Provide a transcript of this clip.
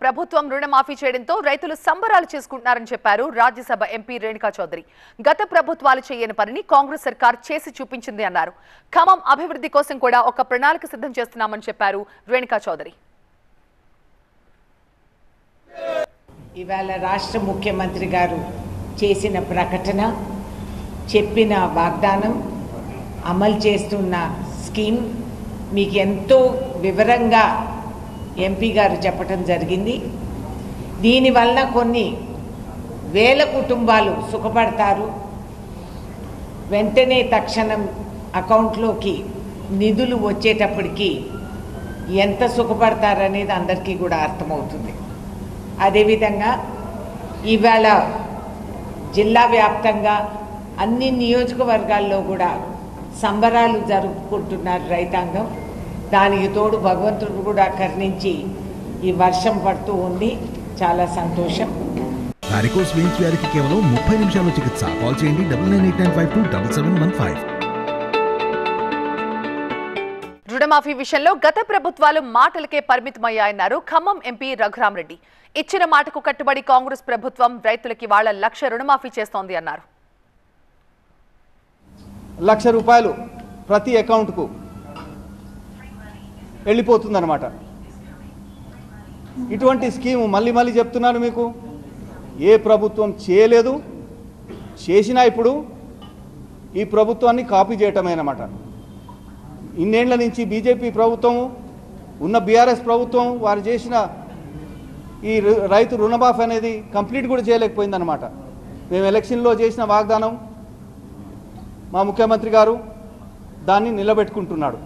ప్రభుత్వం రుణమాఫీ చేయడంతో రైతులు సంబరాలు చేసుకుంటున్నారని చెప్పారు రాజ్యసభ ఎంపీ రేణుకా చౌదరి. గత ప్రభుత్వాలు చేయని పనిని కాంగ్రెస్ సర్కార్ చేసి చూపించింది అన్నారు. ఖమ్మం అభివృద్ధి కోసం కూడా ఒక ప్రణాళిక సిద్ధం చేస్తున్నామని చెప్పారు రేణుకా చౌదరి. ఇవాళ రాష్ట్ర ముఖ్యమంత్రి గారు చేసిన ప్రకటన, చెప్పిన వాగ్దానం, అమలు చేస్తున్న స్కీమ్ మీకు ఎంతో వివరంగా ఎంపీ గారు చెప్పడం జరిగింది. దీనివల్ల కొన్ని వేల కుటుంబాలు సుఖపడతారు. వెంటనే తక్షణం అకౌంట్లోకి నిధులు వచ్చేటప్పటికి ఎంత సుఖపడతారనేది అందరికీ కూడా అర్థమవుతుంది. అదేవిధంగా ఇవాళ జిల్లా వ్యాప్తంగా అన్ని నియోజకవర్గాల్లో కూడా సంబరాలు జరుపుకుంటున్నారు రైతాంగం. దానికి తోడు భగవంతుడు కూడా కరుణించి ఈ వర్షం పడుతూ ఉంది. చాలా సంతోషం. వారికోస్ వెయిన్స్ వ్యాధికి కేవలం 30 నిమిషాల్లో చికిత్స. కాల్ చేయండి 9985277715. రుణమాఫీ విషయంలో గత ప్రభుత్వాలు మాటలకే పరిమితమయ్యాయన్నారు ఖమ్మం ఎంపీ రఘురామరెడ్డి. ఇచ్చిన మాటకు కట్టుబడి కాంగ్రెస్ ప్రభుత్వం రైతులకి వాళ్ళ 1,00,000 రుణమాఫీ చేస్తోంది అన్నారు. 1,00,000 రూపాయలు ప్రతి అకౌంట్కు వెళ్ళిపోతుందన్నమాట. ఇటువంటి స్కీము మళ్ళీ చెప్తున్నాను మీకు, ఏ ప్రభుత్వం చేయలేదు. చేసినా ఇప్పుడు ఈ ప్రభుత్వాన్ని కాపీ చేయటమేనమాట. ఇన్నేళ్ల నుంచి బీజేపీ ప్రభుత్వం ఉన్న బీఆర్ఎస్ ప్రభుత్వం వారు చేసిన ఈ రైతు రుణమాఫీ అనేది కంప్లీట్ కూడా చేయలేకపోయిందన్నమాట. మేము ఎలక్షన్లో చేసిన వాగ్దానం మా ముఖ్యమంత్రి గారు దాన్ని నిలబెట్టుకుంటున్నాడు.